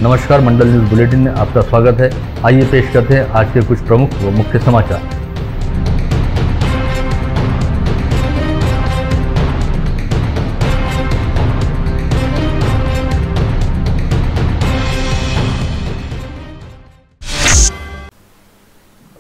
नमस्कार, मंडल news bulletin में आपका स्वागत है। आइए पेश करते हैं आज के कुछ प्रमुख व मुख्य समाचार।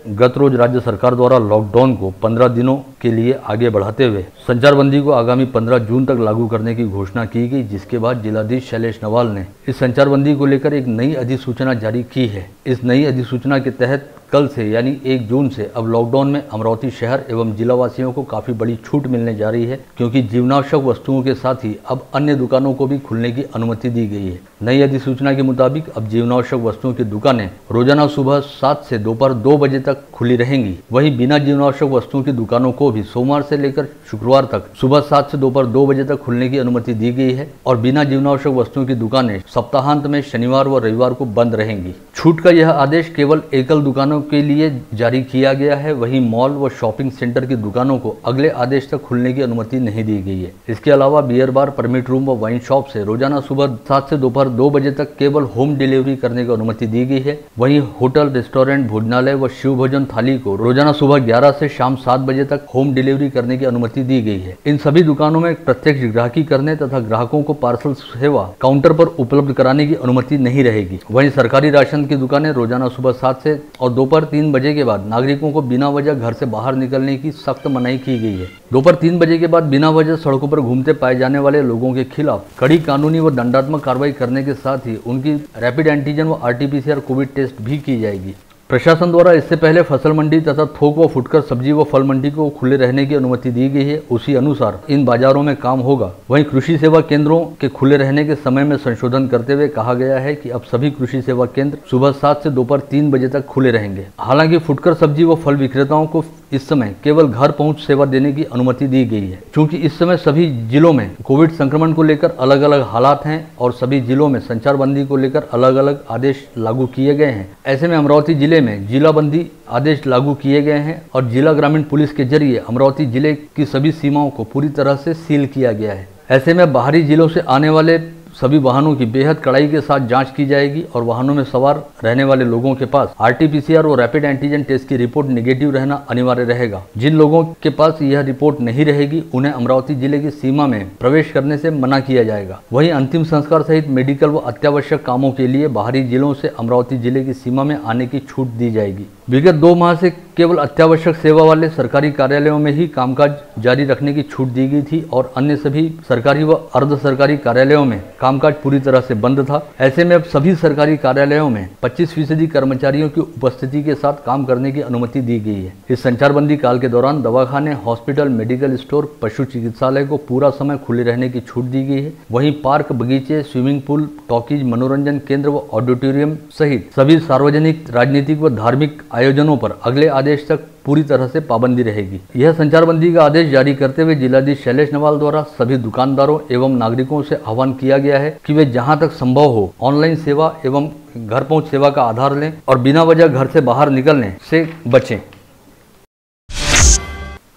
गत रोज राज्य सरकार द्वारा लॉकडाउन को 15 दिनों के लिए आगे बढ़ाते हुए संचारबंदी को आगामी 15 जून तक लागू करने की घोषणा की गई, जिसके बाद जिलाधीश शैलेश नवाल ने इस संचारबंदी को लेकर एक नई अधिसूचना जारी की है। इस नई अधिसूचना के तहत कल से यानी 1 जून से अब लॉकडाउन में अमरावती शहर एवं जिलावासियों को काफी बड़ी छूट मिलने जा रही है, क्योंकि जीवनावश्यक वस्तुओं के साथ ही अब अन्य दुकानों को भी खुलने की अनुमति दी गई है। नई अधिसूचना के मुताबिक अब जीवनावश्यक वस्तुओं की दुकानें रोजाना सुबह 7 से दोपहर 2 बजे तक खुली रहेंगी। वहीं बिना जीवनावश्यक वस्तुओं की दुकानों को भी सोमवार से लेकर शुक्रवार तक सुबह 7 से दोपहर 2 बजे तक खुलने की अनुमति दी गई है और बिना जीवनावश्यक वस्तुओं की दुकानें सप्ताहांत में शनिवार व रविवार को बंद रहेंगी। छूट का यह आदेश केवल एकल दुकानों के लिए जारी किया गया है। वहीं मॉल व शॉपिंग सेंटर की दुकानों को अगले आदेश तक खुलने की अनुमति नहीं दी गई है। इसके अलावा बियर बार, परमिट रूम व वाइन शॉप से रोजाना सुबह 7 से दोपहर 2 बजे तक केवल होम डिलीवरी करने की अनुमति दी गई है। वहीं होटल, रेस्टोरेंट, भोजनालय व शिव भोजन थाली को रोजाना सुबह 11 से शाम 7 बजे तक होम डिलीवरी करने की अनुमति दी गई है। इन सभी दुकानों में प्रत्यक्ष ग्राहकी करने तथा ग्राहकों को पार्सल सेवा काउंटर पर उपलब्ध कराने की अनुमति नहीं रहेगी। वहीं सरकारी राशन की दुकानें रोजाना सुबह 7 से और दोपहर 3 बजे के बाद नागरिकों को बिना वजह घर से बाहर निकलने की सख्त मनाही की गई है। दोपहर 3 बजे के बाद बिना वजह सड़कों पर घूमते पाए जाने वाले लोगों के खिलाफ कड़ी कानूनी व दंडात्मक कार्रवाई करने के साथ ही उनकी रैपिड एंटीजन व RT-PCR कोविड टेस्ट भी की जाएगी। प्रशासन द्वारा इससे पहले फसल मंडी तथा थोक व फुटकर सब्जी व फल मंडी को खुले रहने की अनुमति दी गई है। उसी अनुसार इन बाजारों में काम होगा। वहीं कृषि सेवा केंद्रों के खुले रहने के समय में संशोधन करते हुए कहा गया है कि अब सभी कृषि सेवा केंद्र सुबह 7 से दोपहर 3 बजे तक खुले रहेंगे। हालांकि फुटकर सब्जी व फल विक्रेताओं को इस समय केवल घर पहुंच सेवा देने की अनुमति दी गई है, क्योंकि इस समय सभी जिलों में कोविड संक्रमण को लेकर अलग अलग हालात हैं और सभी जिलों में संचारबंदी को लेकर अलग अलग आदेश लागू किए गए हैं। ऐसे में अमरावती जिले में जिलाबंदी आदेश लागू किए गए हैं और जिला ग्रामीण पुलिस के जरिए अमरावती जिले की सभी सीमाओं को पूरी तरह से सील किया गया है। ऐसे में बाहरी जिलों से आने वाले सभी वाहनों की बेहद कड़ाई के साथ जांच की जाएगी और वाहनों में सवार रहने वाले लोगों के पास RT-PCR और रैपिड एंटीजन टेस्ट की रिपोर्ट नेगेटिव रहना अनिवार्य रहेगा। जिन लोगों के पास यह रिपोर्ट नहीं रहेगी उन्हें अमरावती जिले की सीमा में प्रवेश करने से मना किया जाएगा। वहीं अंतिम संस्कार सहित मेडिकल व अत्यावश्यक कामों के लिए बाहरी जिलों से अमरावती जिले की सीमा में आने की छूट दी जाएगी। विगत 2 माह से केवल अत्यावश्यक सेवा वाले सरकारी कार्यालयों में ही कामकाज जारी रखने की छूट दी गई थी और अन्य सभी सरकारी व अर्ध सरकारी कार्यालयों में कामकाज पूरी तरह से बंद था। ऐसे में अब सभी सरकारी कार्यालयों में 25% कर्मचारियों की उपस्थिति के साथ काम करने की अनुमति दी गई है। इस संचारबंदी काल के दौरान दवाखाने, हॉस्पिटल, मेडिकल स्टोर, पशु चिकित्सालय को पूरा समय खुले रहने की छूट दी गई है। वहीं पार्क, बगीचे, स्विमिंग पूल, टॉकीज, मनोरंजन केंद्र व ऑडिटोरियम सहित सभी सार्वजनिक, राजनीतिक व धार्मिक आयोजनों पर अगले आदेश तक पूरी तरह से पाबंदी रहेगी। यह संचारबंदी का आदेश जारी करते हुए जिलाधीश शैलेश नवाल द्वारा सभी दुकानदारों एवं नागरिकों से आह्वान किया गया है कि वे जहां तक संभव हो ऑनलाइन सेवा एवं घर पहुंच सेवा का आधार लें और बिना वजह घर से बाहर निकलने से बचें।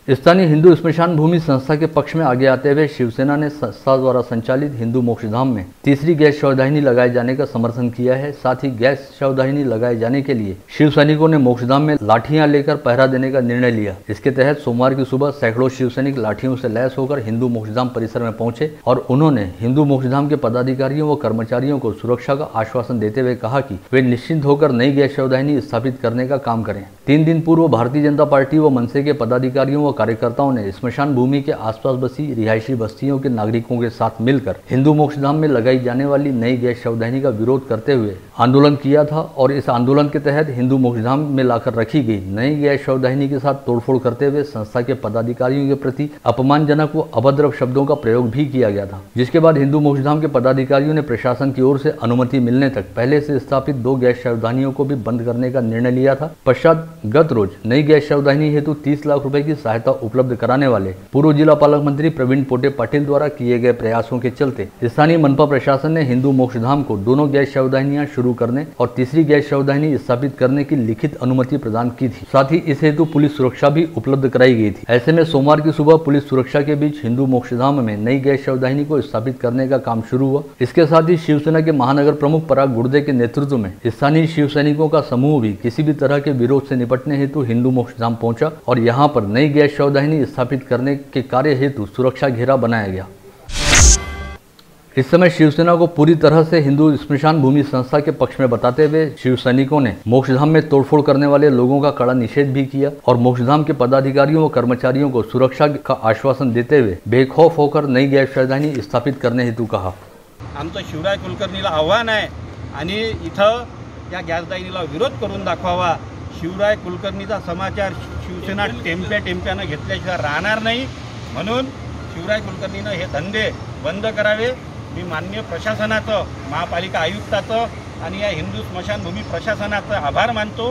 स्थानीय हिंदू स्मशान भूमि संस्था के पक्ष में आगे आते हुए शिवसेना ने संस्था द्वारा संचालित हिंदू मोक्षधाम में तीसरी गैस शवदाहिनी लगाए जाने का समर्थन किया है। साथ ही गैस शवदाहिनी लगाए जाने के लिए शिव सैनिकों ने मोक्षधाम में लाठियां लेकर पहरा देने का निर्णय लिया। इसके तहत सोमवार की सुबह सैकड़ों शिव सैनिक लाठियों से लैस होकर हिंदू मोक्षधाम परिसर में पहुंचे और उन्होंने हिंदू मोक्षधाम के पदाधिकारियों व कर्मचारियों को सुरक्षा का आश्वासन देते हुए कहा कि वे निश्चिंत होकर नई गैस शवदाहिनी स्थापित करने का काम करें। 3 दिन पूर्व भारतीय जनता पार्टी व मनसे के पदाधिकारियों व कार्यकर्ताओं ने स्मशान भूमि के आसपास बसी रिहायशी बस्तियों के नागरिकों के साथ मिलकर हिंदू मोक्षधाम में लगाई जाने वाली नई गैस शवदाहिनी का विरोध करते हुए आंदोलन किया था और इस आंदोलन के तहत हिंदू मोक्षधाम में लाकर रखी गई नई गैस शवदाहिनी के साथ तोड़फोड़ करते हुए संस्था के पदाधिकारियों के प्रति अपमानजनक व अभद्र शब्दों का प्रयोग भी किया गया था, जिसके बाद हिंदू मोक्षधाम के पदाधिकारियों ने प्रशासन की ओर से अनुमति मिलने तक पहले से स्थापित 2 गैस शवदाहिनियों को भी बंद करने का निर्णय लिया था। पश्चात गत रोज नई गैस शवदाहिनी हेतु 30 लाख रुपए की सहायता सहायता उपलब्ध कराने वाले पूर्व जिला पालक मंत्री प्रवीण पोटे पाटिल द्वारा किए गए प्रयासों के चलते स्थानीय मनपा प्रशासन ने हिंदू मोक्षधाम को 2 गैस शवदाहिनियां शुरू करने और तीसरी गैस शवदाहिनी स्थापित करने की लिखित अनुमति प्रदान की थी। साथ ही इस हेतु पुलिस सुरक्षा भी उपलब्ध कराई गई थी। ऐसे में सोमवार की सुबह पुलिस सुरक्षा के बीच हिंदू मोक्षधाम में नई गैस शवदाहिनी को स्थापित करने का काम शुरू हुआ। इसके साथ ही शिवसेना के महानगर प्रमुख पराग गुर्दे के नेतृत्व में स्थानीय शिव सैनिकों का समूह भी किसी भी तरह के विरोध से निपटने हेतु हिंदू मोक्षधाम पहुंचा और यहां पर नई गैस शवदाहिनी स्थापित करने के कार्य हेतु सुरक्षा घेरा बनाया गया। इस समय शिवसेना को पूरी तरह से हिंदू स्मशान भूमि संस्था के पक्ष में बताते हुए शिव सैनिकों ने मोक्षधाम में तोड़फोड़ करने वाले लोगों का कड़ा निषेध भी किया और मोक्षधाम के पदाधिकारियों व कर्मचारियों को सुरक्षा का आश्वासन देते हुए बेखौफ होकर नई गैस शवदाहिनी स्थापित करने हेतु कहा। आमचं शिवराय कुलकर्णीला आव्हान आहे आणि इथं या गॅसदाहिनीला विरोध करून दाखवावा। शिवराय कुलकर्णीचा समाचार शिवसेना टेम्प्यानं घेतल्याशिवाय राहणार नाही, म्हणून शिवराय कुलकर्णीनं हे धंदे बंद करावे। मी माननीय प्रशासनाचं, महापालिका आयुक्ताचं आणि या हिंदू स्मशानभूमी प्रशासनाचं आभार मानतो।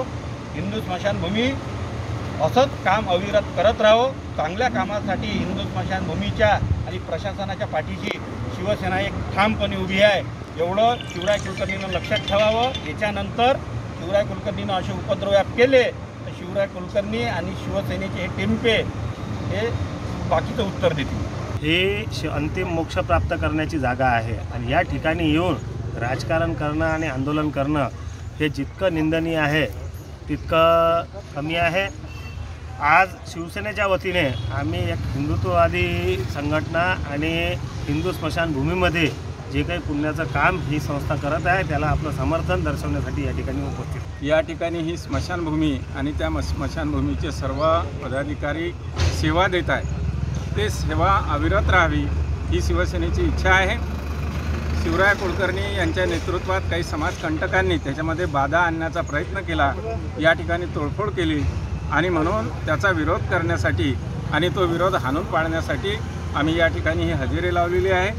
हिंदू स्मशानभूमी असंच काम अविरत करत राहो। चांगल्या कामासाठी हिंदू स्मशानभूमीच्या आणि प्रशासनाच्या पाठीशी शिवसेना एक ठामपणे उभी आहे। एवढं शिवराय कुलकर्णीनं लक्षात ठेवावं। याच्यानंतर शिवराय कुलकर्णीनं असे उपद्रव केले तर शिवराय कुलकर्णी आणि शिवसेनेचे हे टेम्पे हे बाकीचं उत्तर देतील। हे अंतिम मोक्ष प्राप्त करण्याची जागा आहे आणि या ठिकाणी येऊन राजकारण करणं आणि आंदोलन करणं हे जितकं निंदनीय आहे तितकं कमी आहे। आज शिवसेनेच्या वतीने आम्ही एक हिंदुत्ववादी संघटना आणि हिंदू स्मशानभूमीमध्ये जे काही पुण्याचं काम ही संस्था करत आहे त्याला आपलं समर्थन दर्शवण्यासाठी या ठिकाणी उपस्थित। या ठिकाणी ही स्मशानभूमी आणि त्या स्मशानभूमीचे सर्व पदाधिकारी सेवा देत आहेत। ते सेवा अविरत राहावी ही शिवसेनेची इच्छा आहे। शिवराय कुलकर्णी यांच्या नेतृत्वात काही समाजकंटकांनी त्याच्यामध्ये बाधा आणण्याचा प्रयत्न केला, या ठिकाणी तोडफोड केली आणि म्हणून त्याचा विरोध करण्यासाठी आणि तो विरोध हाणून पाडण्यासाठी आम्ही या ठिकाणी ही हजेरी लावलेली आहे।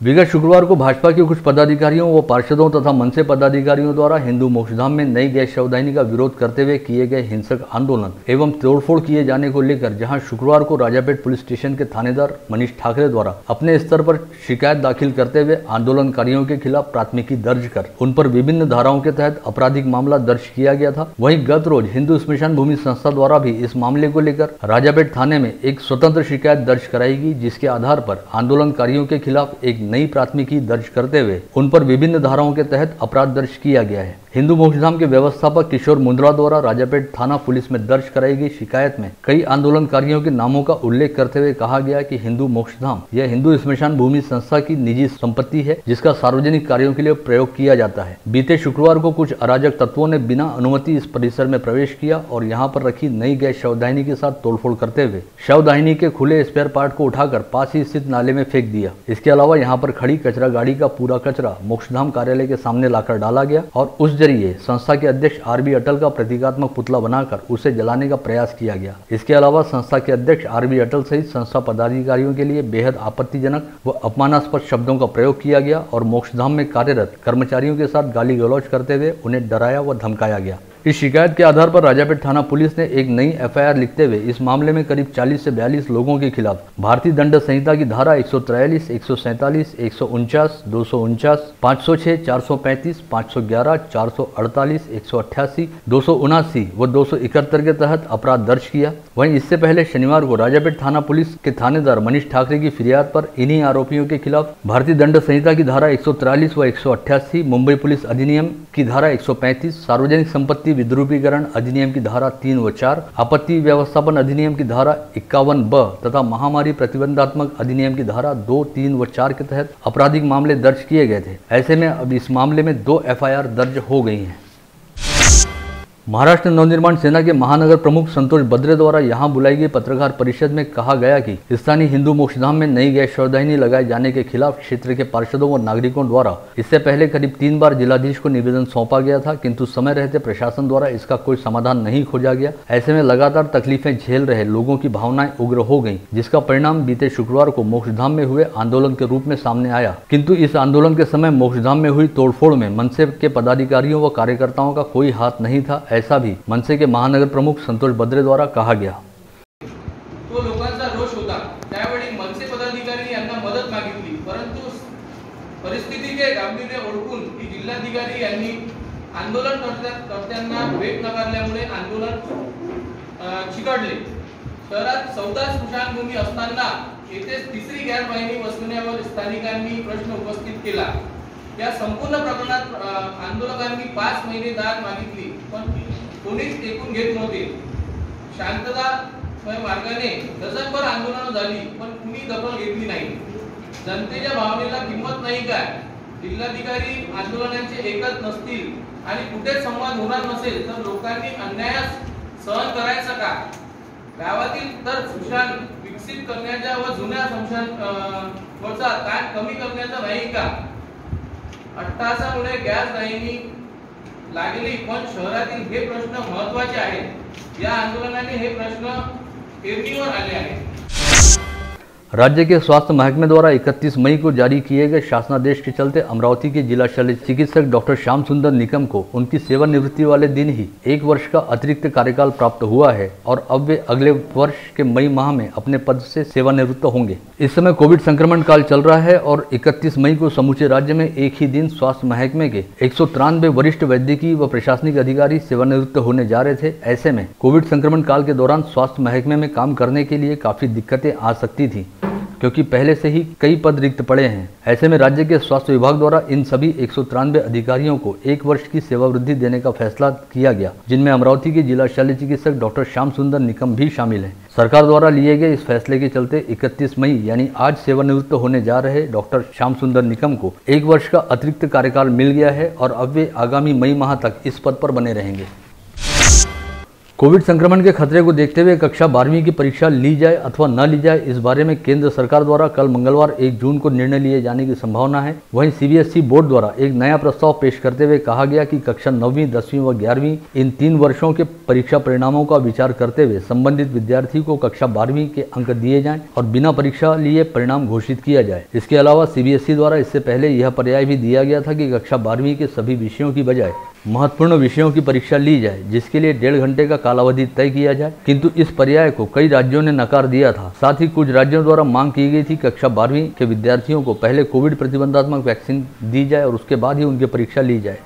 विगत शुक्रवार को भाजपा के कुछ पदाधिकारियों व पार्षदों तथा मनसे पदाधिकारियों द्वारा हिंदू मोक्षधाम में नई गैस शवदाहिनी का विरोध करते हुए किए गए हिंसक आंदोलन एवं तोड़फोड़ किए जाने को लेकर जहां शुक्रवार को राजापेट पुलिस स्टेशन के थानेदार मनीष ठाकरे द्वारा अपने स्तर पर शिकायत दाखिल करते हुए आंदोलनकारियों के खिलाफ प्राथमिकी दर्ज कर उन पर विभिन्न धाराओं के तहत आपराधिक मामला दर्ज किया गया था, वहीं गत रोज हिंदू स्मशान भूमि संस्था द्वारा भी इस मामले को लेकर राजापेट थाने में एक स्वतंत्र शिकायत दर्ज कराई गई, जिसके आधार पर आंदोलनकारियों के खिलाफ एक नई प्राथमिकी दर्ज करते हुए उन पर विभिन्न धाराओं के तहत अपराध दर्ज किया गया है। हिंदू मोक्षधाम के व्यवस्थापक किशोर मुंद्रा द्वारा राजापेट थाना पुलिस में दर्ज कराई गई शिकायत में कई आंदोलनकारियों के नामों का उल्लेख करते हुए कहा गया कि हिंदू मोक्षधाम यह हिंदू स्मशान भूमि संस्था की निजी संपत्ति है, जिसका सार्वजनिक कार्यों के लिए प्रयोग किया जाता है। बीते शुक्रवार को कुछ अराजक तत्वों ने बिना अनुमति इस परिसर में प्रवेश किया और यहाँ पर रखी नई गैस शवदाहिनी के साथ तोड़फोड़ करते हुए शवदाहिनी के खुले स्पेयर पार्ट को उठाकर पास ही स्थित नाले में फेंक दिया। इसके अलावा यहाँ पर खड़ी कचरा गाड़ी का पूरा कचरा मोक्षधाम कार्यालय के सामने लाकर डाला गया और उस जरिए संस्था के अध्यक्ष आरबी अटल का प्रतीकात्मक पुतला बनाकर उसे जलाने का प्रयास किया गया। इसके अलावा संस्था के अध्यक्ष आरबी अटल सहित संस्था पदाधिकारियों के लिए बेहद आपत्तिजनक व अपमानास्पद शब्दों का प्रयोग किया गया और मोक्षधाम में कार्यरत कर्मचारियों के साथ गाली गलौज करते हुए उन्हें डराया व धमकाया गया। इस शिकायत के आधार पर राजापेट थाना पुलिस ने एक नई एफआईआर लिखते हुए इस मामले में करीब 40 से 42 लोगों के खिलाफ भारतीय दंड संहिता की धारा 143, 147, 149, 249, 506, 435, 511, 448, 188, 279 व 271 के तहत अपराध दर्ज किया। वहीं इससे पहले शनिवार को राजापेट थाना पुलिस के थानेदार मनीष ठाकरे की फिरियाद पर इन्हीं आरोपियों के खिलाफ भारतीय दंड संहिता की धारा 143 व 188, मुंबई पुलिस अधिनियम की धारा 135, सार्वजनिक संपत्ति विद्रूपीकरण अधिनियम की धारा 3 व 4, आपत्ति व्यवस्थापन अधिनियम की धारा 51(ब) तथा महामारी प्रतिबंधात्मक अधिनियम की धारा 2, 3 व 4 के तहत आपराधिक मामले दर्ज किए गए थे। ऐसे में अब इस मामले में 2 एफआईआर दर्ज हो गई हैं। महाराष्ट्र नवनिर्माण सेना के महानगर प्रमुख संतोष बद्रे द्वारा यहां बुलाई गई पत्रकार परिषद में कहा गया कि स्थानीय हिंदू मोक्षधाम में नई गैस शवदाहिनी लगाए जाने के खिलाफ क्षेत्र के पार्षदों व नागरिकों द्वारा इससे पहले करीब 3 बार जिलाधीश को निवेदन सौंपा गया था, किंतु समय रहते प्रशासन द्वारा इसका कोई समाधान नहीं खोजा गया। ऐसे में लगातार तकलीफें झेल रहे लोगों की भावनाएं उग्र हो गई, जिसका परिणाम बीते शुक्रवार को मोक्षधाम में हुए आंदोलन के रूप में सामने आया। किंतु इस आंदोलन के समय मोक्षधाम में हुई तोड़फोड़ में मनसे के पदाधिकारियों व कार्यकर्ताओं का कोई हाथ नहीं था, ऐसा भी मनसे के महानगर प्रमुख संतोष बद्रे द्वारा कहा गया। चुकीचे गांभीर्य ओळखून की जिल्हाधिकारी यांनी आंदोलनकर्त्यांना भेट नाकारल्यामुळे आंदोलन चिघळले। शहरात 14 स्मशानभूमी असताना येथेच तिसरी गॅस वाहिनी बसवण्यावर स्थानिकांनी प्रश्न उपस्थित केला। या संपूर्ण प्रकरणात आंदोलकांनी 5 महिने दाद मागितली, पण कोणीच ऐकून घेत नव्हते। शांततामय मार्गाने डझनभर आंदोलनं झाली, पण कुणी दखल घेतली नाही। जनतेच्या भावनेला किंमत नाही काय? जिल्हाधिकारी आंदोलनांचे ऐकत नसतील आणि कुठे संवाद होणार नसेल तर लोकांनी अन्यायास सहन करायचं का? गावातील तर स्मशान विकसित करण्याच्या व जुन्या स्मशान वरचा ताण कमी करण्याचा नाही का? अट्टहासामुळे गॅस वाहिनी लागली, पण शहरातील हे प्रश्न महत्त्वाचे आहेत। या आंदोलनाने हे प्रश्न पेरणीवर आले आहेत। राज्य के स्वास्थ्य महकमे द्वारा 31 मई को जारी किए गए शासनादेश के चलते अमरावती के जिला शल्य चिकित्सक डॉक्टर श्याम सुंदर निकम को उनकी सेवानिवृत्ति वाले दिन ही 1 वर्ष का अतिरिक्त कार्यकाल प्राप्त हुआ है और अब वे अगले वर्ष के मई माह में अपने पद से सेवानिवृत्त होंगे। इस समय कोविड संक्रमण काल चल रहा है और 31 मई को समूचे राज्य में एक ही दिन स्वास्थ्य महकमे के 193 वरिष्ठ वैद्यकीय व प्रशासनिक अधिकारी सेवानिवृत्त होने जा रहे थे। ऐसे में कोविड संक्रमण काल के दौरान स्वास्थ्य महकमे में काम करने के लिए काफी दिक्कतें आ सकती थी, क्योंकि पहले से ही कई पद रिक्त पड़े हैं। ऐसे में राज्य के स्वास्थ्य विभाग द्वारा इन सभी 193 अधिकारियों को 1 वर्ष की सेवा वृद्धि देने का फैसला किया गया, जिनमें अमरावती के जिला शल्य चिकित्सक डॉक्टर श्याम सुंदर निकम भी शामिल हैं। सरकार द्वारा लिए गए इस फैसले के चलते 31 मई यानी आज सेवानिवृत्त होने जा रहे डॉक्टर श्याम सुंदर निकम को 1 वर्ष का अतिरिक्त कार्यकाल मिल गया है और अब वे आगामी मई माह तक इस पद पर बने रहेंगे। कोविड संक्रमण के खतरे को देखते हुए कक्षा 12वीं की परीक्षा ली जाए अथवा न ली जाए, इस बारे में केंद्र सरकार द्वारा कल मंगलवार 1 जून को निर्णय लिए जाने की संभावना है। वहीं सीबीएसई बोर्ड द्वारा एक नया प्रस्ताव पेश करते हुए कहा गया कि कक्षा 9वीं, 10वीं व 11वीं इन 3 वर्षों के परीक्षा परिणामों का विचार करते हुए संबंधित विद्यार्थी को कक्षा 12वीं के अंक दिए जाएं और बिना परीक्षा लिए परिणाम घोषित किया जाए। इसके अलावा सीबीएसई द्वारा इससे पहले यह पर्याय भी दिया गया था कि कक्षा 12वीं के सभी विषयों की बजाय महत्वपूर्ण विषयों की परीक्षा ली जाए, जिसके लिए 1.5 घंटे का कालावधि तय किया जाए, किंतु इस पर्याय को कई राज्यों ने नकार दिया था। साथ ही कुछ राज्यों द्वारा मांग की गई थी कक्षा 12वीं के विद्यार्थियों को पहले कोविड प्रतिबंधात्मक वैक्सीन दी जाए और उसके बाद ही उनकी परीक्षा ली जाए।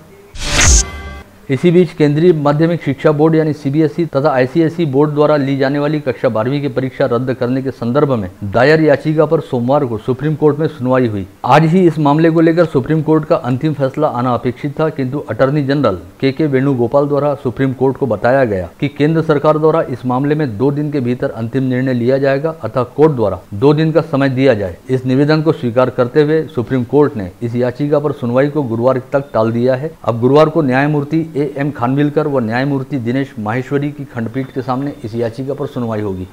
इसी बीच केंद्रीय माध्यमिक शिक्षा बोर्ड यानी सीबीएसई तथा आईसीएसई बोर्ड द्वारा ली जाने वाली कक्षा 12वीं की परीक्षा रद्द करने के संदर्भ में दायर याचिका पर सोमवार को सुप्रीम कोर्ट में सुनवाई हुई। आज ही इस मामले को लेकर सुप्रीम कोर्ट का अंतिम फैसला आना अपेक्षित था, किंतु अटॉर्नी जनरल के वेणुगोपाल द्वारा सुप्रीम कोर्ट को बताया गया कि केंद्र सरकार द्वारा इस मामले में 2 दिन के भीतर अंतिम निर्णय लिया जाएगा, अतः कोर्ट द्वारा 2 दिन का समय दिया जाए। इस निवेदन को स्वीकार करते हुए सुप्रीम कोर्ट ने इस याचिका पर सुनवाई को गुरुवार तक टाल दिया है। अब गुरुवार को न्यायमूर्ति एम खानविलकर व न्यायमूर्ति दिनेश माहेश्वरी की खंडपीठ के सामने इस याचिका पर सुनवाई होगी।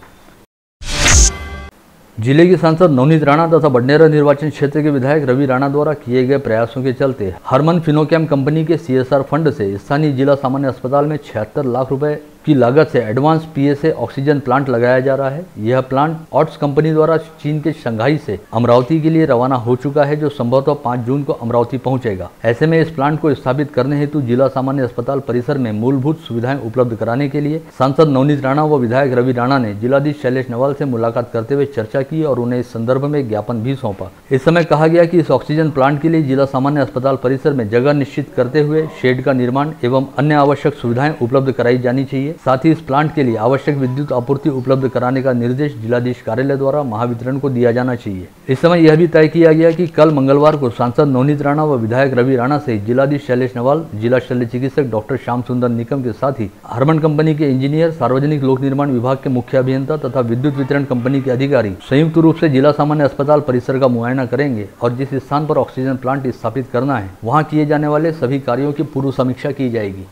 जिले के सांसद नवनीत राणा तथा बडनेरा निर्वाचन क्षेत्र के विधायक रवि राणा द्वारा किए गए प्रयासों के चलते हरमन फिनोकेम कंपनी के सीएसआर फंड से स्थानीय जिला सामान्य अस्पताल में 76 लाख रुपए की लागत से एडवांस पीएसए ऑक्सीजन प्लांट लगाया जा रहा है। यह प्लांट ऑट्स कंपनी द्वारा चीन के शंघाई से अमरावती के लिए रवाना हो चुका है, जो संभवतः 5 जून को अमरावती पहुंचेगा। ऐसे में इस प्लांट को स्थापित करने हेतु जिला सामान्य अस्पताल परिसर में मूलभूत सुविधाएं उपलब्ध कराने के लिए सांसद नवनीत राणा व विधायक रवि राणा ने जिलाधीश शैलेश नवाल से मुलाकात करते हुए चर्चा की और उन्हें इस संदर्भ में ज्ञापन भी सौंपा। इस समय कहा गया कि इस ऑक्सीजन प्लांट के लिए जिला सामान्य अस्पताल परिसर में जगह निश्चित करते हुए शेड का निर्माण एवं अन्य आवश्यक सुविधाएं उपलब्ध कराई जानी चाहिए। साथ ही इस प्लांट के लिए आवश्यक विद्युत आपूर्ति उपलब्ध कराने का निर्देश जिलाधीश कार्यालय द्वारा महावितरण को दिया जाना चाहिए। इस समय यह भी तय किया गया कि कल मंगलवार को सांसद नवनीत राणा व विधायक रवि राणा से जिलाधीश शैलेश नवाल, जिला शल्य चिकित्सक डॉक्टर श्याम सुंदर निकम के साथ ही हरमन कंपनी के इंजीनियर, सार्वजनिक लोक निर्माण विभाग के मुख्य अभियंता तथा विद्युत वितरण कंपनी के अधिकारी संयुक्त रूप से जिला सामान्य अस्पताल परिसर का मुआयना करेंगे और जिस स्थान पर ऑक्सीजन प्लांट स्थापित करना है वहां किए जाने वाले सभी कार्यों की पूर्व समीक्षा की जाएगी।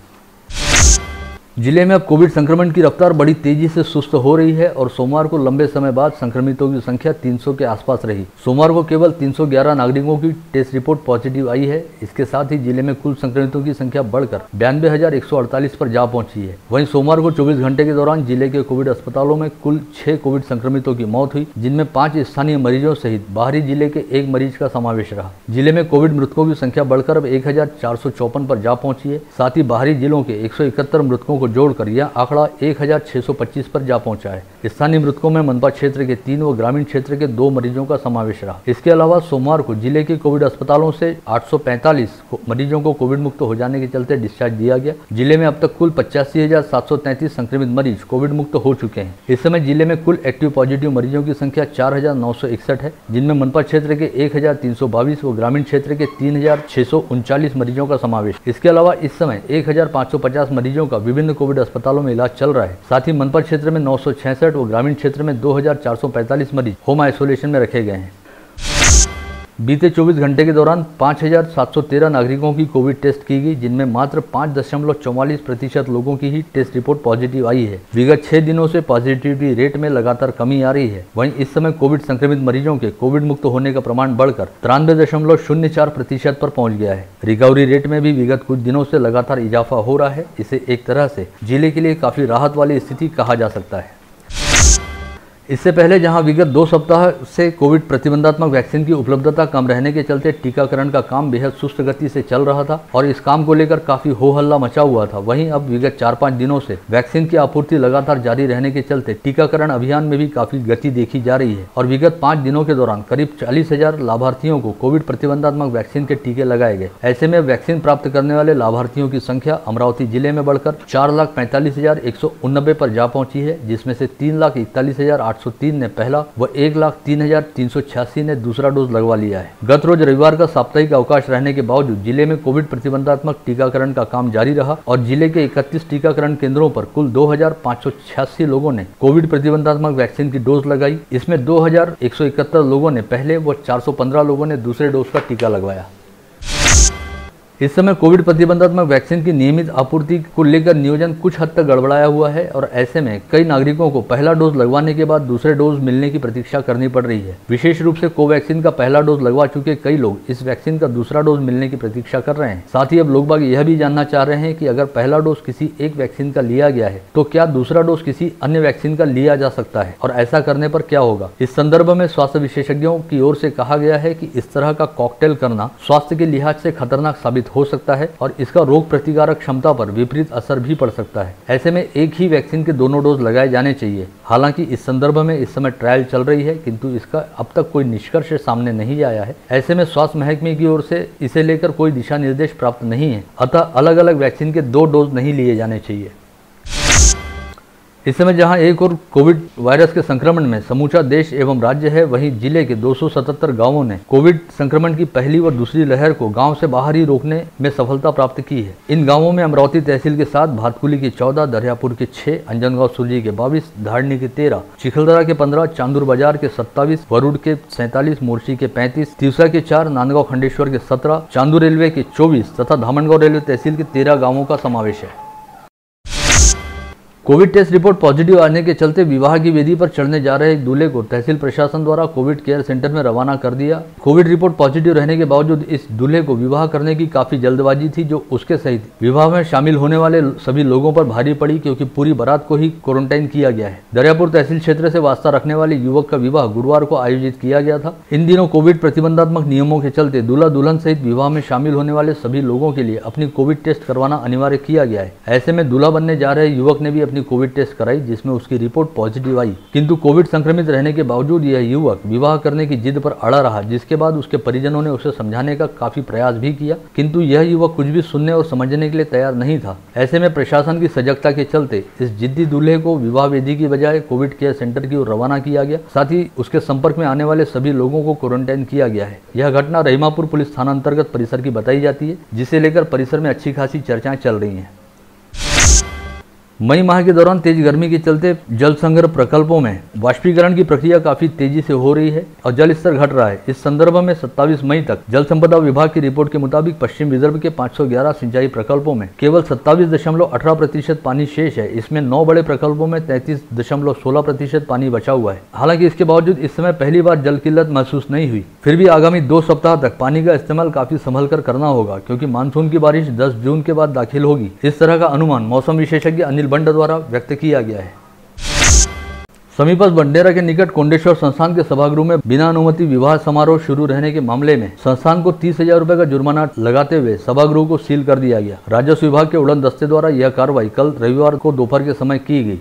जिले में अब कोविड संक्रमण की रफ्तार बड़ी तेजी से सुस्त हो रही है और सोमवार को लंबे समय बाद संक्रमितों की संख्या 300 के आसपास रही। सोमवार को केवल 311 नागरिकों की टेस्ट रिपोर्ट पॉजिटिव आई है। इसके साथ ही जिले में कुल संक्रमितों की संख्या बढ़कर 92,148 पर जा पहुंची है। वहीं सोमवार को 24 घंटे के दौरान जिले के कोविड अस्पतालों में कुल 6 कोविड संक्रमितों की मौत हुई, जिनमें 5 स्थानीय मरीजों सहित बाहरी जिले के 1 मरीज का समावेश रहा। जिले में कोविड मृतकों की संख्या बढ़कर अब 1,454 पर जा पहुंची है। साथ ही बाहरी जिलों के 171 मृतकों को जोड़कर यह आंकड़ा 1,625 पर जा पहुंचा है। स्थानीय मृतकों में मनपा क्षेत्र के 3 व ग्रामीण क्षेत्र के 2 मरीजों का समावेश रहा। इसके अलावा सोमवार को जिले के कोविड अस्पतालों से 845 मरीजों को कोविड मुक्त हो जाने के चलते डिस्चार्ज दिया गया। जिले में अब तक कुल 85,733 संक्रमित मरीज कोविड मुक्त हो चुके हैं। इस समय जिले में कुल एक्टिव पॉजिटिव मरीजों की संख्या 4,961 है, जिनमें मनपा क्षेत्र के 1,322 व ग्रामीण क्षेत्र के 3,639 मरीजों का समावेश। इसके अलावा इस समय 1,550 मरीजों का विभिन्न कोविड अस्पतालों में इलाज चल रहा है। साथ ही मनपा क्षेत्र में 966 व ग्रामीण क्षेत्र में 2,445 मरीज होम आइसोलेशन में रखे गए हैं। बीते 24 घंटे के दौरान 5,713 नागरिकों की कोविड टेस्ट की गई, जिनमें मात्र 5.44% लोगों की ही टेस्ट रिपोर्ट पॉजिटिव आई है। विगत 6 दिनों से पॉजिटिविटी रेट में लगातार कमी आ रही है। वहीं इस समय कोविड संक्रमित मरीजों के कोविड मुक्त होने का प्रमाण बढ़कर 93.04% पर पहुंच गया है। रिकवरी रेट में भी विगत कुछ दिनों से लगातार इजाफा हो रहा है। इसे एक तरह से जिले के लिए काफी राहत वाली स्थिति कहा जा सकता है। इससे पहले जहां विगत 2 सप्ताह से कोविड प्रतिबंधात्मक वैक्सीन की उपलब्धता कम रहने के चलते टीकाकरण का काम बेहद सुस्त गति से चल रहा था और इस काम को लेकर काफी हो हल्ला मचा हुआ था, वहीं अब विगत 4-5 दिनों से वैक्सीन की आपूर्ति लगातार जारी रहने के चलते टीकाकरण अभियान में भी काफी गति देखी जा रही है और विगत 5 दिनों के दौरान करीब 40,000 लाभार्थियों को कोविड प्रतिबंधात्मक वैक्सीन के टीके लगाए गए। ऐसे में वैक्सीन प्राप्त करने वाले लाभार्थियों की संख्या अमरावती जिले में बढ़कर 4,45,189 पर जा पहुंची है, जिसमें से 3,41,803 ने पहला व 1,03,386 ने दूसरा डोज लगवा लिया है। गत रोज रविवार का साप्ताहिक अवकाश रहने के बावजूद जिले में कोविड प्रतिबंधात्मक टीकाकरण का काम जारी रहा और जिले के 31 टीकाकरण केंद्रों पर कुल 2,586 लोगों ने कोविड प्रतिबंधात्मक वैक्सीन की डोज लगाई। इसमें 2,171 लोगों ने पहले व 415 लोगों ने दूसरे डोज का टीका लगवाया। इस समय कोविड प्रतिबंधात्मक वैक्सीन की नियमित आपूर्ति को लेकर नियोजन कुछ हद तक गड़बड़ाया हुआ है और ऐसे में कई नागरिकों को पहला डोज लगवाने के बाद दूसरे डोज मिलने की प्रतीक्षा करनी पड़ रही है। विशेष रूप से कोवैक्सीन का पहला डोज लगवा चुके कई लोग इस वैक्सीन का दूसरा डोज मिलने की प्रतीक्षा कर रहे हैं। साथ ही अब लोग बाग यह भी जानना चाह रहे हैं कि अगर पहला डोज किसी एक वैक्सीन का लिया गया है तो क्या दूसरा डोज किसी अन्य वैक्सीन का लिया जा सकता है और ऐसा करने पर क्या होगा। इस संदर्भ में स्वास्थ्य विशेषज्ञों की ओर से कहा गया है कि इस तरह का कॉकटेल करना स्वास्थ्य के लिहाज से खतरनाक साबित हो सकता है और इसका रोग प्रतिकारक क्षमता पर विपरीत असर भी पड़ सकता है। ऐसे में एक ही वैक्सीन के दोनों डोज लगाए जाने चाहिए। हालांकि इस संदर्भ में इस समय ट्रायल चल रही है, किंतु इसका अब तक कोई निष्कर्ष सामने नहीं आया है। ऐसे में स्वास्थ्य महकमे की ओर से इसे लेकर कोई दिशा निर्देश प्राप्त नहीं है, अतः अलग अलग वैक्सीन के 2 डोज नहीं लिए जाने चाहिए। इस समय जहां एक और कोविड वायरस के संक्रमण में समूचा देश एवं राज्य है, वहीं जिले के 277 गांवों ने कोविड संक्रमण की पहली व दूसरी लहर को गांव से बाहर ही रोकने में सफलता प्राप्त की है। इन गांवों में अमरावती तहसील के 7, भातकुली के 14, दरियापुर के 6, अंजनगांव सुरजी के 22, धारनी के 13, चिखलदरा के 15, चांदूर बाजार के 27, वरुड़ के 47, मोर्शी के 35, तिवसा के 4, नांदगांव खंडेश्वर के 17, चांदूर रेलवे के 24 तथा धामनगांव रेलवे तहसील के 13 गांवों का समावेश है। कोविड टेस्ट रिपोर्ट पॉजिटिव आने के चलते विवाह की वेदी पर चढ़ने जा रहे एक दूल्हे को तहसील प्रशासन द्वारा कोविड केयर सेंटर में रवाना कर दिया। कोविड रिपोर्ट पॉजिटिव रहने के बावजूद इस दूल्हे को विवाह करने की काफी जल्दबाजी थी, जो उसके सहित विवाह में शामिल होने वाले सभी लोगों पर भारी पड़ी, क्योंकि पूरी बारात को ही क्वारंटाइन किया गया है। दरियापुर तहसील क्षेत्र से वास्ता रखने वाले युवक का विवाह गुरुवार को आयोजित किया गया था। इन दिनों कोविड प्रतिबंधात्मक नियमों के चलते दूल्हा दुल्हन सहित विवाह में शामिल होने वाले सभी लोगों के लिए अपनी कोविड टेस्ट करवाना अनिवार्य किया गया है। ऐसे में दूल्हा बनने जा रहे युवक ने भी अपनी कोविड टेस्ट कराई, जिसमें उसकी रिपोर्ट पॉजिटिव आई, किंतु कोविड संक्रमित रहने के बावजूद यह युवक विवाह करने की जिद पर अड़ा रहा, जिसके बाद उसके परिजनों ने उसे समझाने का काफी प्रयास भी किया, किंतु यह युवक कुछ भी सुनने और समझने के लिए तैयार नहीं था। ऐसे में प्रशासन की सजगता के चलते इस जिद्दी दूल्हे को विवाह वेदी की बजाय कोविड केयर सेंटर की ओर रवाना किया गया। साथ ही उसके संपर्क में आने वाले सभी लोगों को क्वारंटाइन किया गया है। यह घटना रहीमापुर पुलिस थाना अंतर्गत परिसर की बताई जाती है, जिसे लेकर परिसर में अच्छी खासी चर्चाएं चल रही हैं। मई माह के दौरान तेज गर्मी के चलते जल संग्रह प्रकल्पों में वाष्पीकरण की प्रक्रिया काफी तेजी से हो रही है और जल स्तर घट रहा है। इस संदर्भ में 27 मई तक जल संपदा विभाग की रिपोर्ट के मुताबिक पश्चिम विदर्भ के 511 सिंचाई प्रकल्पों में केवल 27.18% पानी शेष है। इसमें 9 बड़े प्रकल्पों में 33.16% पानी बचा हुआ है। हालांकि इसके बावजूद इस समय पहली बार जल किल्लत महसूस नहीं हुई। फिर भी आगामी 2 सप्ताह तक पानी का इस्तेमाल काफी संभल कर करना होगा, क्योंकि मानसून की बारिश 10 जून के बाद दाखिल होगी। इस तरह का अनुमान मौसम विशेषज्ञ अनिल बंड द्वारा व्यक्त किया गया है। समीपस्थ बंडेरा के निकट कोंडेश्वर संस्थान के सभागृह में बिना अनुमति विवाह समारोह शुरू रहने के मामले में संस्थान को 30,000 रुपए का जुर्माना लगाते हुए सभागृह को सील कर दिया गया। राजस्व विभाग के उड़न दस्ते द्वारा यह कार्रवाई कल रविवार को दोपहर के समय की गई।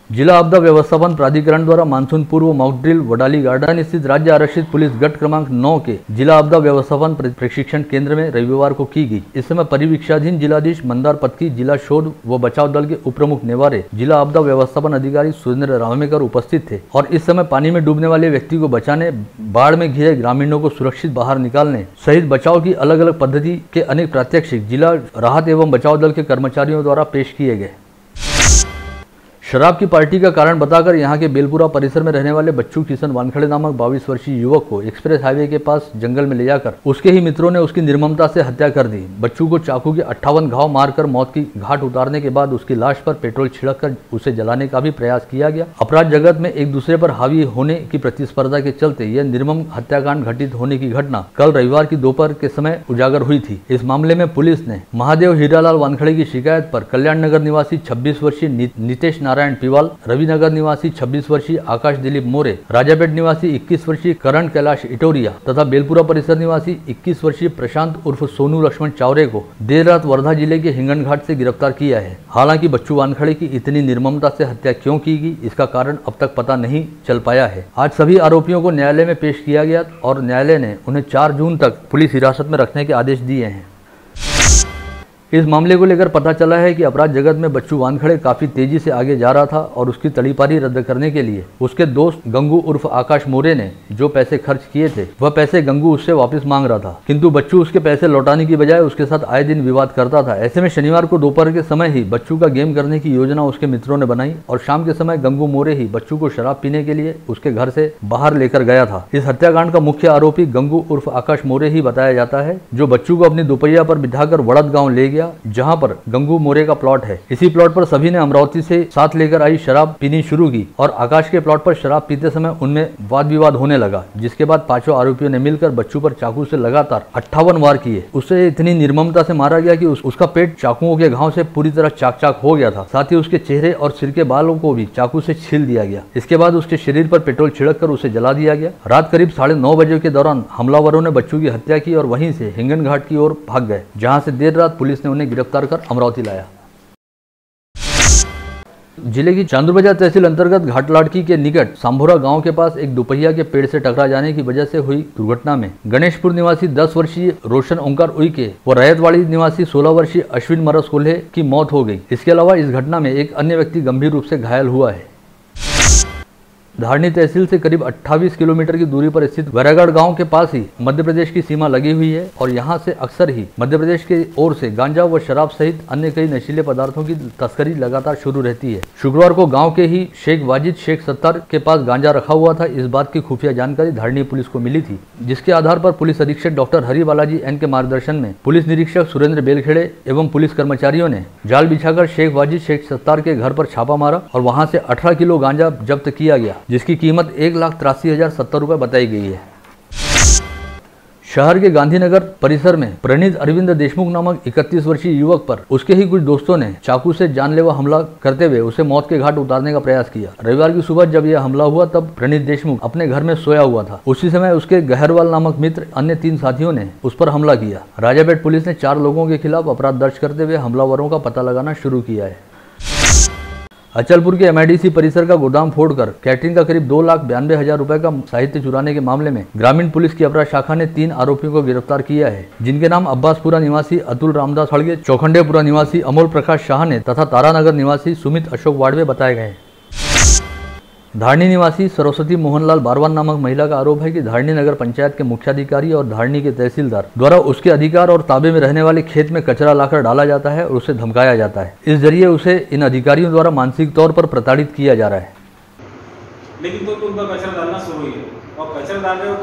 जिला आपदा व्यवस्थापन प्राधिकरण द्वारा मानसून पूर्व मॉक ड्रिल वडाली गार्डन स्थित राज्य आरक्षित पुलिस गट क्रमांक 9 के जिला आपदा व्यवस्थापन प्रशिक्षण केंद्र में रविवार को की गई। इस समय परिवीक्षाधीन जिलाधीश मंदार पत्की, जिला शोध व बचाव दल के उपप्रमुख नेवारे, जिला आपदा व्यवस्थापन अधिकारी सुरेंद्र रावमेकर उपस्थित थे और इस समय पानी में डूबने वाले व्यक्ति को बचाने, बाढ़ में घिरे ग्रामीणों को सुरक्षित बाहर निकालने सहित बचाव की अलग अलग पद्धति के अनेक प्रात्यक्षिक जिला राहत एवं बचाव दल के कर्मचारियों द्वारा पेश किए गए। शराब की पार्टी का कारण बताकर यहां के बेलपुरा परिसर में रहने वाले बच्चू किशन वानखड़े नामक 22 वर्षीय युवक को एक्सप्रेस हाईवे के पास जंगल में ले जाकर उसके ही मित्रों ने उसकी निर्ममता से हत्या कर दी। बच्चू को चाकू के 58 घाव मारकर मौत की घाट उतारने के बाद उसकी लाश पर पेट्रोल छिड़ककर उसे जलाने का भी प्रयास किया गया। अपराध जगत में एक दूसरे पर हावी होने की प्रतिस्पर्धा के चलते यह निर्मम हत्याकांड घटित होने की घटना कल रविवार की दोपहर के समय उजागर हुई थी। इस मामले में पुलिस ने महादेव हीरालाल वानखड़े की शिकायत पर कल्याण नगर निवासी 26 वर्षीय नितेश नारायण पिवाल, रविनगर निवासी 26 वर्षीय आकाश दिलीप मोरे, राजापेट निवासी 21 वर्षीय करण कैलाश इटोरिया तथा बेलपुरा परिसर निवासी 21 वर्षीय प्रशांत उर्फ सोनू लक्ष्मण चावरे को देर रात वर्धा जिले के हिंगन घाट से गिरफ्तार किया है। हालांकि बच्चू वानखड़े की इतनी निर्ममता से हत्या क्यों की गई, इसका कारण अब तक पता नहीं चल पाया है। आज सभी आरोपियों को न्यायालय में पेश किया गया और न्यायालय ने उन्हें 4 जून तक पुलिस हिरासत में रखने के आदेश दिए हैं। इस मामले को लेकर पता चला है कि अपराध जगत में बच्चू वानखड़े काफी तेजी से आगे जा रहा था और उसकी तड़ीपारी रद्द करने के लिए उसके दोस्त गंगू उर्फ आकाश मोरे ने जो पैसे खर्च किए थे वह पैसे गंगू उससे वापस मांग रहा था, किंतु बच्चू उसके पैसे लौटाने की बजाय उसके साथ आए दिन विवाद करता था। ऐसे में शनिवार को दोपहर के समय ही बच्चू का गेम करने की योजना उसके मित्रों ने बनाई और शाम के समय गंगू मोरे ही बच्चू को शराब पीने के लिए उसके घर से बाहर लेकर गया था। इस हत्याकांड का मुख्य आरोपी गंगू उर्फ आकाश मोरे ही बताया जाता है, जो बच्चू को अपनी दोपहिया पर बिठाकर वड़द गाँव ले गया, जहाँ पर गंगू मोरे का प्लॉट है। इसी प्लॉट पर सभी ने अमरावती से साथ लेकर आई शराब पीनी शुरू की और आकाश के प्लॉट पर शराब पीते समय उनमें वाद विवाद होने लगा, जिसके बाद 5 आरोपियों ने मिलकर बच्चू पर चाकू से लगातार 58 वार किए। उसे इतनी निर्ममता से मारा गया कि उसका पेट चाकुओं के घाव से पूरी तरह चाक हो गया था। साथ ही उसके चेहरे और सिर के बालों को भी चाकू से छील दिया गया। इसके बाद उसके शरीर पर पेट्रोल छिड़ककर उसे जला दिया गया। रात करीब 9:30 बजे के दौरान हमलावरों ने बच्चू की हत्या की और वहीं से हिंगन घाट की ओर भाग गए, जहां से देर रात पुलिस ने उन्हें गिरफ्तार कर अमरावती लाया। जिले की चांदूर बाजार तहसील अंतर्गत घाटलाड़की के निकट सांभोरा गांव के पास एक दोपहिया के पेड़ से टकरा जाने की वजह से हुई दुर्घटना में गणेशपुर निवासी 10 वर्षीय रोशन ओंकार उइके व रैयतवाड़ी निवासी 16 वर्षीय अश्विन मरस कोल्हे की मौत हो गई। इसके अलावा इस घटना में एक अन्य व्यक्ति गंभीर रूप से घायल हुआ है। धारनी तहसील से करीब 28 किलोमीटर की दूरी पर स्थित वैरागढ़ गांव के पास ही मध्य प्रदेश की सीमा लगी हुई है और यहां से अक्सर ही मध्य प्रदेश की ओर से गांजा व शराब सहित अन्य कई नशीले पदार्थों की तस्करी लगातार शुरू रहती है। शुक्रवार को गांव के ही शेख वाजिद शेख 70 के पास गांजा रखा हुआ था। इस बात की खुफिया जानकारी धारनी पुलिस को मिली थी, जिसके आधार पर पुलिस अधीक्षक डॉक्टर हरि बालाजी एन के मार्गदर्शन में पुलिस निरीक्षक सुरेंद्र बेलखेड़े एवं पुलिस कर्मचारियों ने जाल बिछाकर शेख वाजिद शेख 70 के घर पर छापा मारा और वहां से 18 किलो गांजा जब्त किया गया, जिसकी कीमत 1,83,070 रुपए बताई गई है। शहर के गांधीनगर परिसर में प्रणीत अरविंद देशमुख नामक 31 वर्षीय युवक पर उसके ही कुछ दोस्तों ने चाकू से जानलेवा हमला करते हुए उसे मौत के घाट उतारने का प्रयास किया। रविवार की सुबह जब यह हमला हुआ तब प्रणीत देशमुख अपने घर में सोया हुआ था। उसी समय उसके गहरवाल नामक मित्र अन्य 3 साथियों ने उस पर हमला किया। राजापेट पुलिस ने 4 लोगों के खिलाफ अपराध दर्ज करते हुए हमलावरों का पता लगाना शुरू किया है। अचलपुर के MIDC परिसर का गोदाम फोड़कर कैटरिंग का करीब 2,92,000 रुपए का साहित्य चुराने के मामले में ग्रामीण पुलिस की अपराध शाखा ने 3 आरोपियों को गिरफ्तार किया है, जिनके नाम अब्बासपुरा निवासी अतुल रामदास खड़गे, चौखंडेपुरा निवासी अमोल प्रकाश शाहने तथा तारानगर निवासी सुमित अशोक वाडवे बताए गए। धारनी निवासी सरस्वती मोहनलाल बारवान नामक महिला का आरोप है कि धारनी नगर पंचायत के मुख्याधिकारी और धारनी के तहसीलदार द्वारा उसके अधिकार और ताबे में रहने वाले खेत में कचरा लाकर डाला जाता है और उसे धमकाया जाता है। इस जरिए उसे इन अधिकारियों द्वारा मानसिक तौर पर प्रताड़ित किया जा रहा है। लेकिन तो उनका कचरा डालना शुरू हुई है और कचरा डाल रहे हो,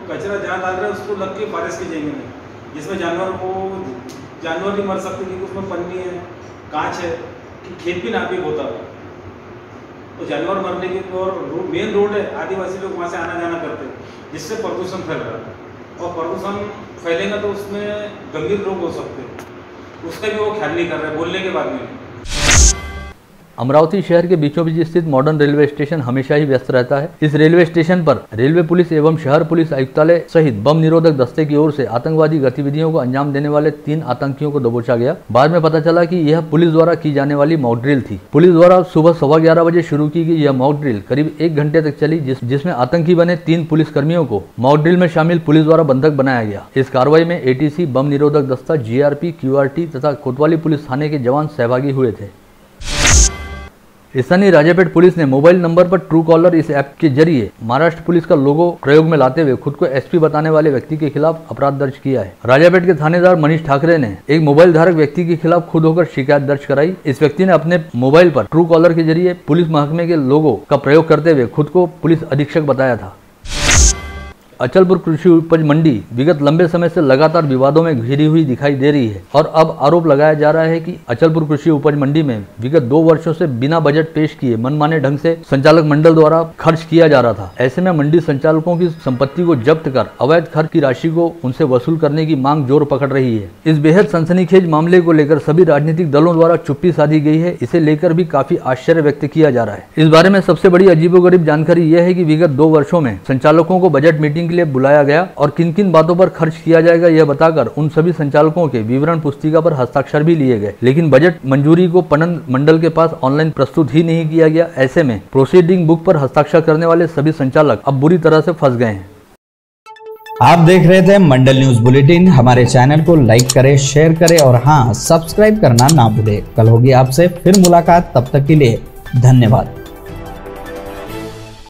कचरा जहाँ डाल रहे हो उसको लग के फॉरेस्ट की जमीन है, जिसमें जानवर भी मर सकते क्योंकि उसमें पन्नी है, कांच है, खेत भी नापी होता है, तो जानवर मरने की और मेन रोड है, आदिवासी लोग वहाँ से आना जाना करते हैं, जिससे प्रदूषण फैल रहा है और प्रदूषण फैलेगा तो उसमें गंभीर रोग हो सकते हैं, उसका भी वो ख्याल नहीं कर रहे बोलने के बाद में। अमरावती शहर के बीचों बीच स्थित मॉडर्न रेलवे स्टेशन हमेशा ही व्यस्त रहता है। इस रेलवे स्टेशन पर रेलवे पुलिस एवं शहर पुलिस आयुक्तालय सहित बम निरोधक दस्ते की ओर से आतंकवादी गतिविधियों को अंजाम देने वाले 3 आतंकियों को दबोचा गया। बाद में पता चला कि यह पुलिस द्वारा की जाने वाली मॉक ड्रिल थी। पुलिस द्वारा सुबह 11:15 बजे शुरू की गई यह मॉक ड्रिल करीब 1 घंटे तक चली, जिसमें आतंकी बने 3 पुलिस कर्मियों को मॉक ड्रिल में शामिल पुलिस द्वारा बंधक बनाया गया। इस कार्रवाई में ATC, बम निरोधक दस्ता, GRP, QRT तथा कोतवाली पुलिस थाने के जवान सहभागी हुए थे। स्थानीय राजापेट पुलिस ने मोबाइल नंबर पर ट्रू कॉलर इस ऐप के जरिए महाराष्ट्र पुलिस का लोगो प्रयोग में लाते हुए खुद को SP बताने वाले व्यक्ति के खिलाफ अपराध दर्ज किया है। राजापेट के थानेदार मनीष ठाकरे ने एक मोबाइल धारक व्यक्ति के खिलाफ खुद होकर शिकायत दर्ज कराई। इस व्यक्ति ने अपने मोबाइल पर ट्रू कॉलर के जरिए पुलिस महकमे के लोगो का प्रयोग करते हुए खुद को पुलिस अधीक्षक बताया था। अचलपुर कृषि उपज मंडी विगत लंबे समय से लगातार विवादों में घिरी हुई दिखाई दे रही है और अब आरोप लगाया जा रहा है कि अचलपुर कृषि उपज मंडी में विगत 2 वर्षों से बिना बजट पेश किए मनमाने ढंग से संचालक मंडल द्वारा खर्च किया जा रहा था। ऐसे में मंडी संचालकों की संपत्ति को जब्त कर अवैध खर्च की राशि को उनसे वसूल करने की मांग जोर पकड़ रही है। इस बेहद सनसनीखेज मामले को लेकर सभी राजनीतिक दलों द्वारा चुप्पी साधी गई है। इसे लेकर भी काफी आश्चर्य व्यक्त किया जा रहा है। इस बारे में सबसे बड़ी अजीबोगरीब जानकारी यह है कि विगत 2 वर्षों में संचालकों को बजट मीटिंग के लिए बुलाया गया और किन किन बातों पर खर्च किया जाएगा यह बताकर उन सभी संचालकों के विवरण पुस्तिका पर हस्ताक्षर भी लिए गए, लेकिन बजट मंजूरी को पणन मंडल के पास ऑनलाइन प्रस्तुत ही नहीं किया गया। ऐसे में प्रोसीडिंग बुक पर हस्ताक्षर करने वाले सभी संचालक अब बुरी तरह से फंस गए हैं। आप देख रहे थे मंडल न्यूज बुलेटिन। हमारे चैनल को लाइक करें, शेयर करें और हाँ, सब्सक्राइब करना ना भूलें। कल होगी आपसे फिर मुलाकात, तब तक के लिए धन्यवाद।